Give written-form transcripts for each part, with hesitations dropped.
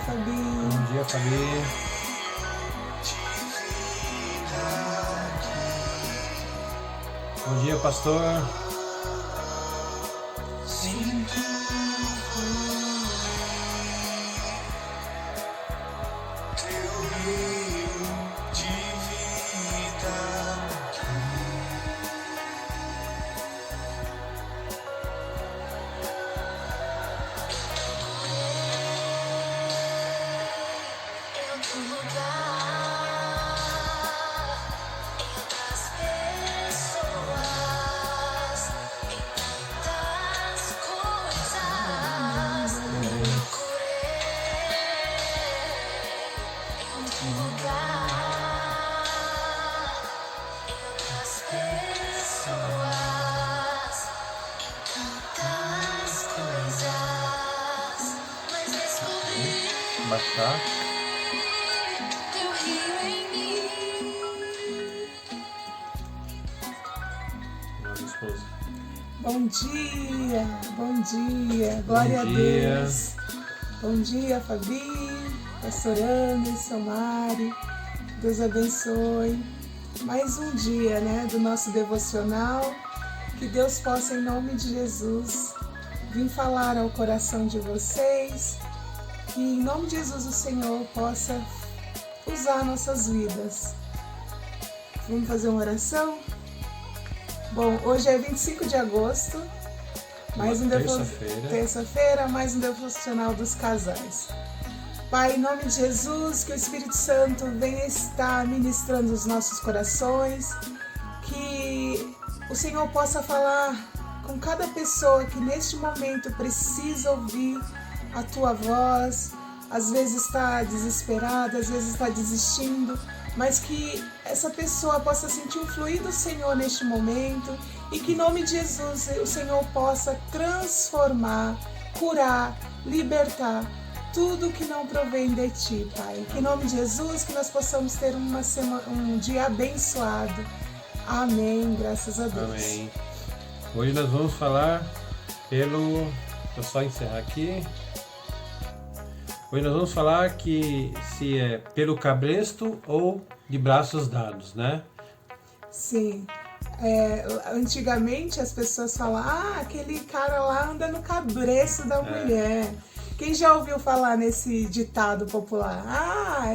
Fabi. Bom dia, Fabi. Bom dia, pastor. Baixar. Nossa esposa. Bom dia, glória a Deus. Bom dia, Fabi, pastor Anderson, Mari, Deus abençoe. Mais um dia, né, do nosso devocional, que Deus possa, em nome de Jesus, vir falar ao coração de vocês, que em nome de Jesus o Senhor possa usar nossas vidas. Vamos fazer uma oração? Bom, hoje é 25 de agosto, mais um terça-feira, mais um devocional dos casais. Pai, em nome de Jesus, que o Espírito Santo venha estar ministrando os nossos corações, que o Senhor possa falar com cada pessoa que neste momento precisa ouvir a Tua voz, às vezes está desesperada, às vezes está desistindo, mas que essa pessoa possa sentir o fluir do Senhor neste momento e que em nome de Jesus o Senhor possa transformar, curar, libertar tudo que não provém de Ti, Pai. Que em nome de Jesus que nós possamos ter um dia abençoado. Amém, graças a Deus. Amém. Hoje nós vamos falar Vou só encerrar aqui. Hoje nós vamos falar que se é pelo cabresto ou de braços dados, né? Sim. Antigamente as pessoas falavam, aquele cara lá anda no cabresto da mulher. Quem já ouviu falar nesse ditado popular?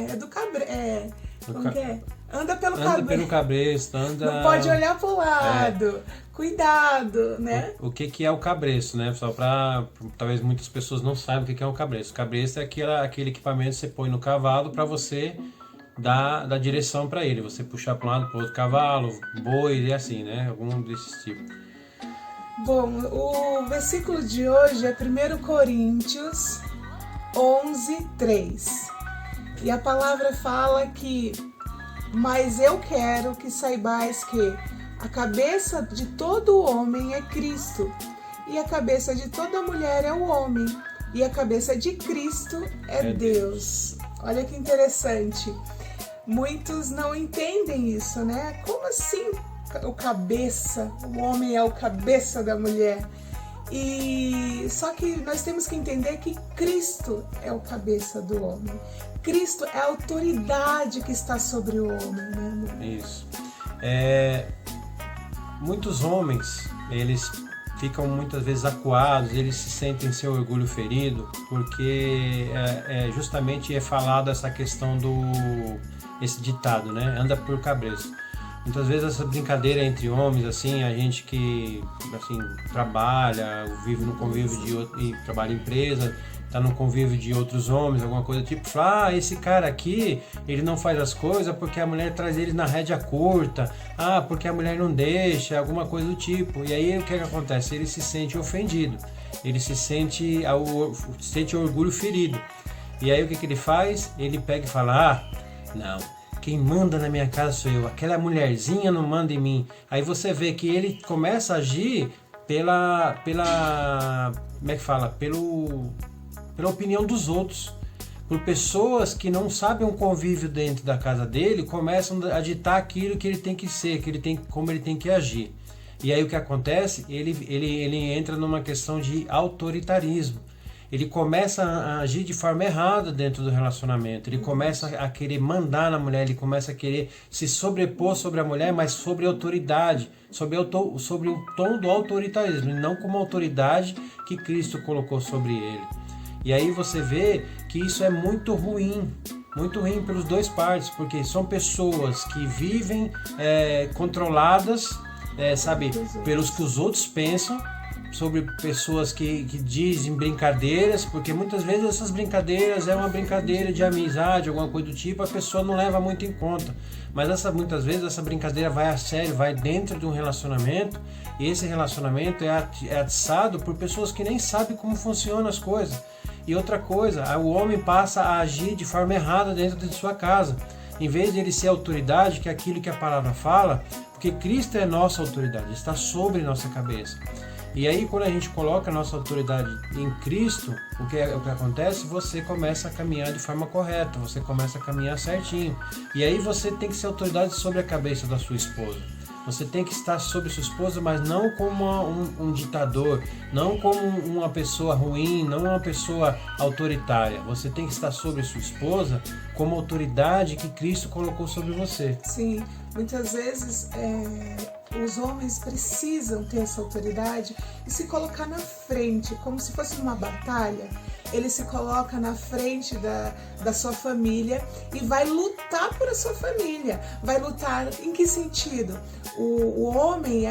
É do cabresto. Como que é? Anda pelo cabresto, não pode olhar pro lado. Cuidado, né? O que é o cabresto, né? Só para talvez muitas pessoas não saibam o que é o cabresto. O cabresto é aquele equipamento que você põe no cavalo para você dar direção para ele. Você puxar para um lado, para o outro cavalo, boi e assim, né? Algum desses tipos. Bom, o versículo de hoje é 1 Coríntios 11:3. E a palavra fala que: mas eu quero que saibais que a cabeça de todo homem é Cristo, e a cabeça de toda mulher é o homem, e a cabeça de Cristo é Deus. Olha que interessante. Muitos não entendem isso, né? Como assim o homem é o cabeça da mulher? E só que nós temos que entender que Cristo é o cabeça do homem. Cristo é a autoridade que está sobre o homem, né? Isso. Muitos homens, eles ficam muitas vezes acuados, eles se sentem seu orgulho ferido, porque justamente é falado essa questão esse ditado, né? Anda por cabresto. Muitas vezes essa brincadeira entre homens, assim, a gente que assim, trabalha, vive no convívio de outro, e trabalha em empresa, tá no convívio de outros homens, alguma coisa tipo, esse cara aqui, ele não faz as coisas porque a mulher traz ele na rédea curta, porque a mulher não deixa, alguma coisa do tipo. E aí o que acontece? Ele se sente ofendido, ele se sente orgulho ferido. E aí o que ele faz? Ele pega e fala, não, quem manda na minha casa sou eu, aquela mulherzinha não manda em mim. Aí você vê que ele começa a agir pela como é que fala? Pela opinião dos outros. Por pessoas que não sabem o convívio dentro da casa dele, começam a ditar aquilo que ele tem que ser, como ele tem que agir. E aí o que acontece? Ele entra numa questão de autoritarismo. ele começa a agir de forma errada dentro do relacionamento, ele começa a querer mandar na mulher, ele começa a querer se sobrepor sobre a mulher, mas sobre a autoridade, sobre o tom do autoritarismo, e não como autoridade que Cristo colocou sobre ele. E aí você vê que isso é muito ruim pelos dois partes, porque são pessoas que vivem controladas, pelos que os outros pensam, sobre pessoas que dizem brincadeiras, porque muitas vezes essas brincadeiras é uma brincadeira de amizade, alguma coisa do tipo, a pessoa não leva muito em conta, mas muitas vezes essa brincadeira vai a sério, vai dentro de um relacionamento, e esse relacionamento é atiçado por pessoas que nem sabem como funcionam as coisas. E outra coisa, o homem passa a agir de forma errada dentro de sua casa, em vez de ele ser autoridade, que é aquilo que a palavra fala, porque Cristo é nossa autoridade, está sobre nossa cabeça. E aí, quando a gente coloca a nossa autoridade em Cristo, o que acontece? Você começa a caminhar de forma correta, você começa a caminhar certinho. E aí você tem que ser autoridade sobre a cabeça da sua esposa. Você tem que estar sobre sua esposa, mas não como um ditador, não como uma pessoa ruim, não uma pessoa autoritária. Você tem que estar sobre sua esposa como autoridade que Cristo colocou sobre você. Sim, muitas vezes os homens precisam ter essa autoridade e se colocar na frente, como se fosse uma batalha. Ele se coloca na frente da sua família e vai lutar por a sua família. Vai lutar em que sentido? O homem,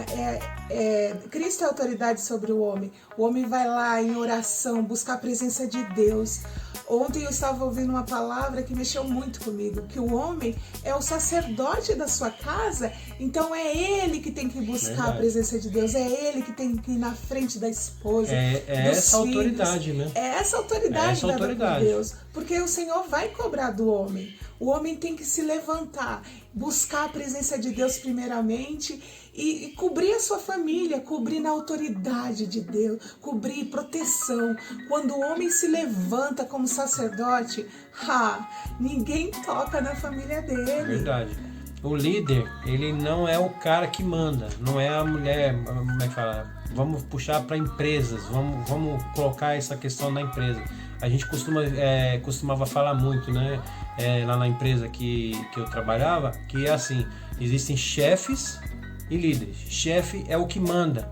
Cristo é autoridade sobre o homem. O homem vai lá em oração, buscar a presença de Deus. Ontem eu estava ouvindo uma palavra que mexeu muito comigo, que o homem é o sacerdote da sua casa, então é ele que tem que buscar a presença de Deus, é ele que tem que ir na frente da esposa, dos essa filhos. Autoridade, né? É essa autoridade dada por Deus, porque o Senhor vai cobrar do homem. O homem tem que se levantar, buscar a presença de Deus primeiramente e cobrir a sua família, cobrir na autoridade de Deus, cobrir proteção. Quando o homem se levanta como sacerdote, ninguém toca na família dele. É verdade. O líder, ele não é o cara que manda, não é a mulher, como é que fala? Vamos puxar para empresas, vamos colocar essa questão na empresa. A gente costumava falar muito, né? Lá na empresa que eu trabalhava, que é assim, existem chefes e líderes. Chefe é o que manda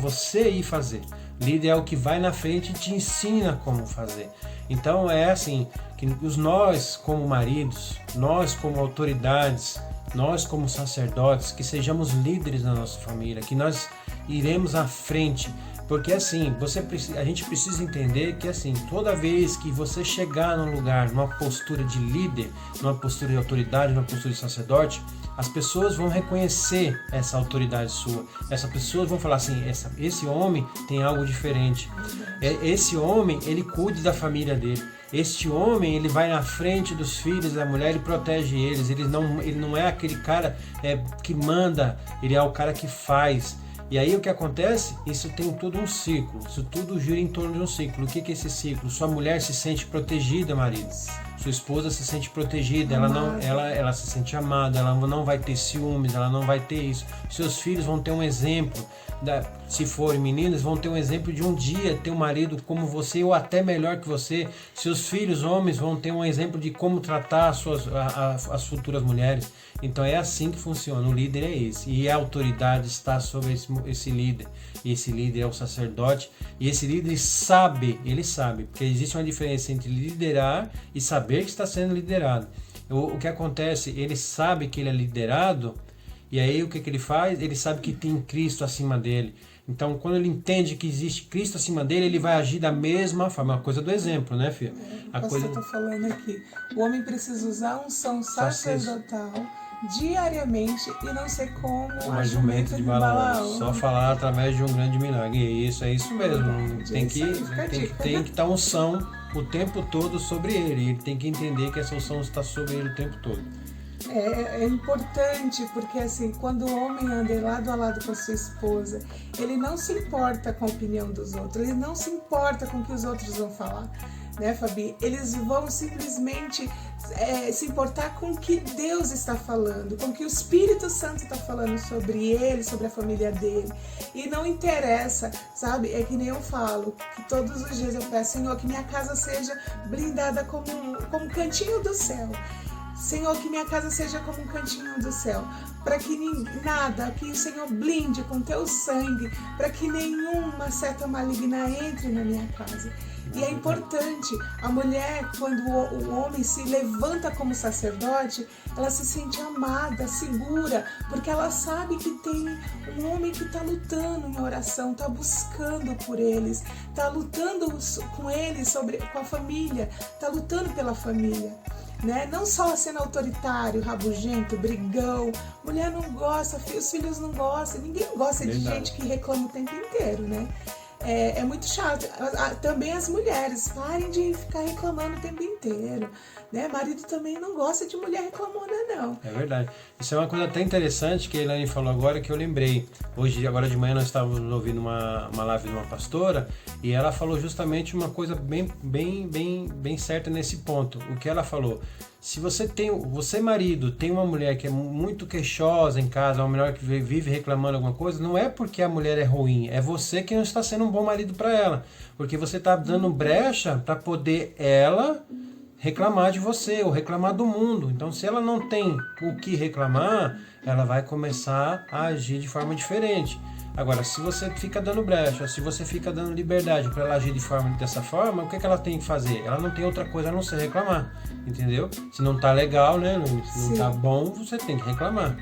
você ir fazer. Líder é o que vai na frente e te ensina como fazer. Então é assim, que nós como maridos, nós como autoridades, nós como sacerdotes, que sejamos líderes na nossa família, que nós iremos à frente. Porque assim, a gente precisa entender que assim, toda vez que você chegar num lugar, numa postura de líder, numa postura de autoridade, numa postura de sacerdote, as pessoas vão reconhecer essa autoridade sua. Essas pessoas vão falar assim, esse homem tem algo diferente. Esse homem, ele cuida da família dele. Este homem, ele vai na frente dos filhos da mulher, ele protege eles. Ele não é aquele cara que manda, ele é o cara que faz. E aí o que acontece? Isso tem todo um ciclo, isso tudo gira em torno de um ciclo. O que é esse ciclo? Sua mulher se sente protegida, marido. Sua esposa se sente protegida, ela se sente amada, ela não vai ter ciúmes, ela não vai ter isso. Seus filhos vão ter um exemplo, se forem meninas, vão ter um exemplo de um dia ter um marido como você ou até melhor que você. Seus filhos, homens, vão ter um exemplo de como tratar as futuras mulheres. Então é assim que funciona, o líder é esse, e a autoridade está sobre esse líder, e esse líder é o sacerdote, e esse líder ele sabe, porque existe uma diferença entre liderar e saber que está sendo liderado. O que acontece, ele sabe que ele é liderado, e aí o que ele faz? Ele sabe que tem Cristo acima dele. Então, quando ele entende que existe Cristo acima dele, ele vai agir da mesma forma. A coisa do exemplo, né, filha? Eu estou falando aqui. O homem precisa usar a unção sacerdotal diariamente e não ser como a jumenta de Balaão. Só falar através de um grande milagre. Isso, é isso mesmo. Tem que estar unção o tempo todo sobre ele. Ele tem que entender que essa unção está sobre ele o tempo todo. É importante porque assim, quando o homem anda lado a lado com a sua esposa, ele não se importa com a opinião dos outros, ele não se importa com o que os outros vão falar. né, Fabi? Eles vão simplesmente se importar com o que Deus está falando, com o que o Espírito Santo está falando sobre ele, sobre a família dele. E não interessa, sabe? É que nem eu falo, que todos os dias eu peço, Senhor, que minha casa seja blindada como um cantinho do céu. Senhor, que minha casa seja como um cantinho do céu, para que nada, que o Senhor blinde com teu sangue, para que nenhuma seta maligna entre na minha casa. E é importante, a mulher, quando o homem se levanta como sacerdote, ela se sente amada, segura, porque ela sabe que tem um homem que está lutando em oração, está buscando por eles, está lutando com eles, com a família, está lutando pela família. Né? Não só sendo autoritário, rabugento, brigão. Mulher não gosta, os filhos não gostam. Ninguém gosta de gente que reclama o tempo inteiro, né? É muito chato. Também as mulheres, parem de ficar reclamando o tempo inteiro. Né? Marido também não gosta de mulher reclamona, não. É verdade. Isso é uma coisa até interessante que a Elaine falou agora, que eu lembrei. Agora de manhã nós estávamos ouvindo uma live de uma pastora e ela falou justamente uma coisa bem certa nesse ponto. O que ela falou: se você marido tem uma mulher que é muito queixosa em casa, uma mulher que vive reclamando alguma coisa, não é porque a mulher é ruim, é você que não está sendo um bom marido para ela, porque você está dando brecha para poder ela reclamar de você ou reclamar do mundo. Então, se ela não tem o que reclamar, ela vai começar a agir de forma diferente. Agora, se você fica dando brecha, se você fica dando liberdade para ela agir dessa forma, o que ela tem que fazer? Ela não tem outra coisa a não ser reclamar, entendeu? Se não tá legal, né? Se não tá bom, você tem que reclamar.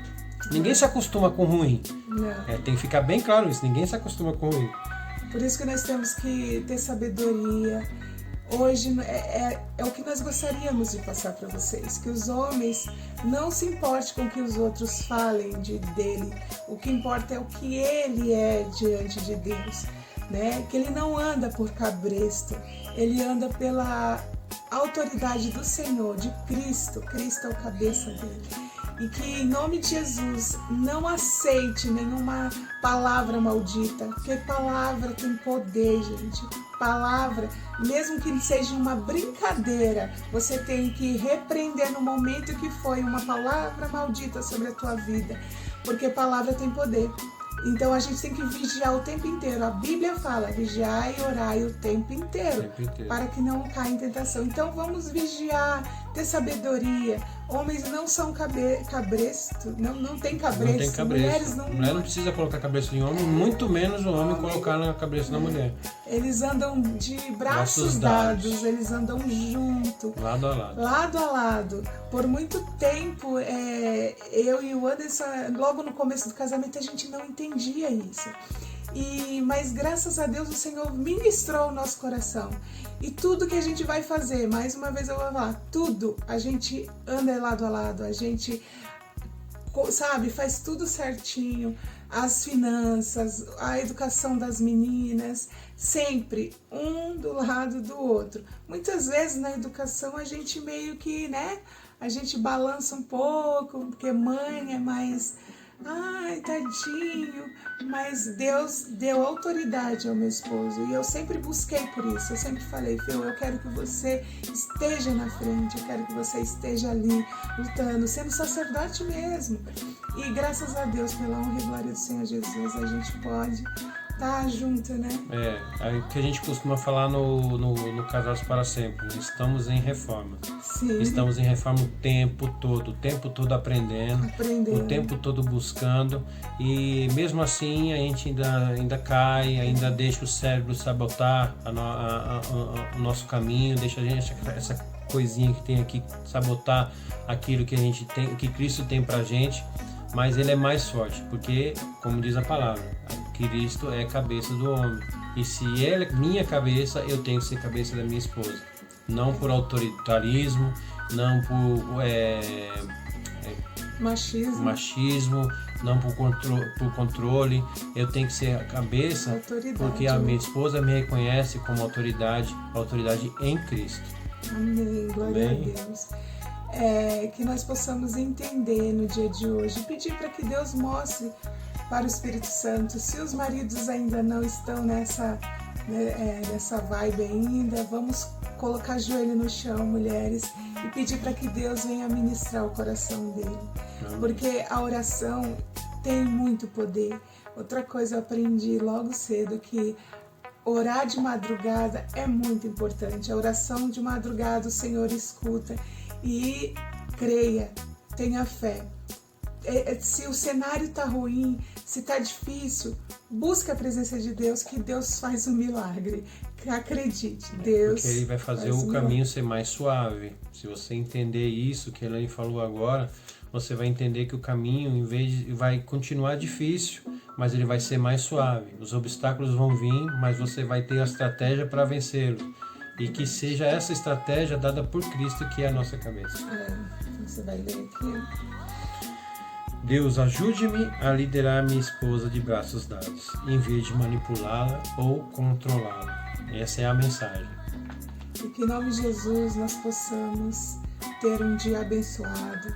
Ninguém se acostuma com ruim. Tem que ficar bem claro isso, ninguém se acostuma com ruim. Por isso que nós temos que ter sabedoria. Hoje é o que nós gostaríamos de passar para vocês, que os homens não se importem com o que os outros falem dele, o que importa é o que ele é diante de Deus, né? Que ele não anda por cabresto, ele anda pela autoridade do Senhor, de Cristo. Cristo é o cabeça dele. E que em nome de Jesus não aceite nenhuma palavra maldita, porque palavra tem poder, gente. Palavra, mesmo que seja uma brincadeira, você tem que repreender no momento que foi uma palavra maldita sobre a tua vida, porque palavra tem poder. Então a gente tem que vigiar o tempo inteiro. A Bíblia fala, vigiar e orar o tempo inteiro, para que não caia em tentação. Então vamos vigiar, ter sabedoria. Homens não são cabresto, não tem cabresto. Não tem cabresto. Mulher não precisa colocar cabresto em homem, muito menos o homem colocar na cabeça da mulher. Eles andam de braços dados, eles andam junto, lado a lado. Lado a lado. Por muito tempo, eu e o Anderson, logo no começo do casamento, a gente não entendia isso. Mas graças a Deus o Senhor ministrou o nosso coração. E tudo que a gente vai fazer, mais uma vez eu vou falar, tudo, a gente anda lado a lado, a gente, sabe, faz tudo certinho, as finanças, a educação das meninas, sempre um do lado do outro. Muitas vezes na educação a gente meio que, né, a gente balança um pouco, porque mãe é mais... Ai, tadinho, mas Deus deu autoridade ao meu esposo e eu sempre busquei por isso. Eu sempre falei, Fio, eu quero que você esteja na frente, eu quero que você esteja ali lutando, sendo sacerdote mesmo. E graças a Deus, pela honra e glória do Senhor Jesus, a gente pode estar junto, né? É o que a gente costuma falar no Casados para Sempre. Estamos em reforma. Sim. Estamos em reforma o tempo todo aprendendo, o tempo todo buscando, e mesmo assim a gente ainda cai, ainda deixa o cérebro sabotar o nosso caminho, deixa a gente essa coisinha que tem aqui sabotar aquilo que a gente tem, que Cristo tem pra gente. Mas ele é mais forte, porque, como diz a palavra, Cristo é a cabeça do homem. E se ele é minha cabeça, eu tenho que ser cabeça da minha esposa. Não por autoritarismo, não por machismo, não por controle. Eu tenho que ser a cabeça, autoridade, porque a minha esposa me reconhece como autoridade em Cristo. Amém, glória a Deus. Que nós possamos entender no dia de hoje, pedir para que Deus mostre para o Espírito Santo, se os maridos ainda não estão nessa né, nessa vibe ainda. Vamos colocar joelho no chão, mulheres, e pedir para que Deus venha ministrar o coração dele. Porque a oração tem muito poder. Outra coisa eu aprendi logo cedo, que orar de madrugada é muito importante. A oração de madrugada o Senhor escuta. E creia, tenha fé. Se o cenário está ruim, se está difícil, busca a presença de Deus, que Deus faz um milagre. Acredite, Deus. Porque Ele vai fazer o caminho ser mais suave. Se você entender isso que a Elaine falou agora, você vai entender que o caminho, em vez de, vai continuar difícil, mas ele vai ser mais suave. Os obstáculos vão vir, mas você vai ter a estratégia para vencê-lo. E que seja essa estratégia dada por Cristo, que é a nossa cabeça. Você vai ler aqui. Deus, ajude-me a liderar minha esposa de braços dados, em vez de manipulá-la ou controlá-la. Essa é a mensagem. E que em nome de Jesus nós possamos ter um dia abençoado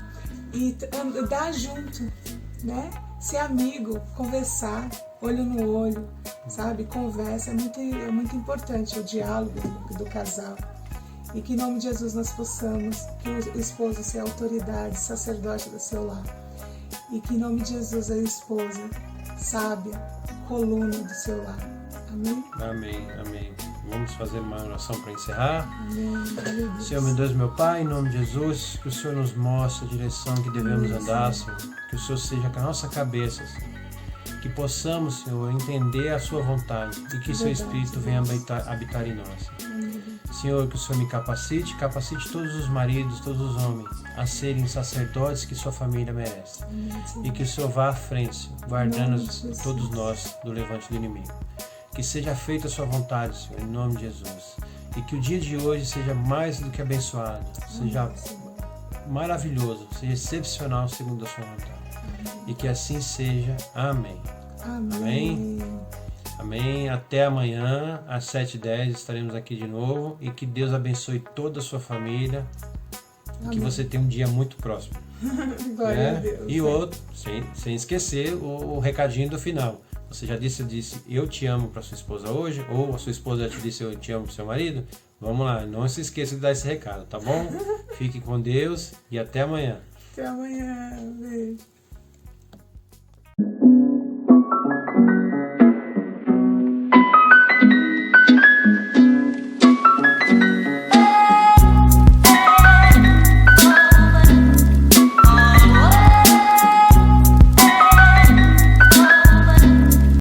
e andar junto, né? Ser amigo, conversar, olho no olho, sabe? Conversa, é muito importante o diálogo do casal. E que em nome de Jesus nós possamos, que o esposo seja autoridade, sacerdote do seu lar. E que em nome de Jesus a esposa, sábia, coluna do seu lar. Amém? Amém, amém. Vamos fazer uma oração para encerrar. Amém. Senhor, meu Deus, meu Pai, em nome de Jesus, que o Senhor nos mostre a direção que devemos andar, Senhor. Que o Senhor seja com a nossa cabeça, Senhor. Que possamos, Senhor, entender a sua vontade e que seu Espírito venha habitar em nós. Senhor, que o Senhor me capacite todos os maridos, todos os homens a serem sacerdotes que sua família merece. E que o Senhor vá à frente, Senhor, guardando todos nós do levante do inimigo. Que seja feita a sua vontade, Senhor, em nome de Jesus. E que o dia de hoje seja mais do que abençoado, seja maravilhoso, seja excepcional segundo a sua vontade. E que assim seja. Amém. Amém. Amém. Até amanhã, às 7h10, estaremos aqui de novo. E que Deus abençoe toda a sua família. E que você tenha um dia muito próximo. Glória a Deus. E outro, sem esquecer o recadinho do final. Você já disse eu te amo para sua esposa hoje? Ou a sua esposa já te disse eu te amo para seu marido? Vamos lá, não se esqueça de dar esse recado, tá bom? Fique com Deus e até amanhã. Até amanhã. Beijo.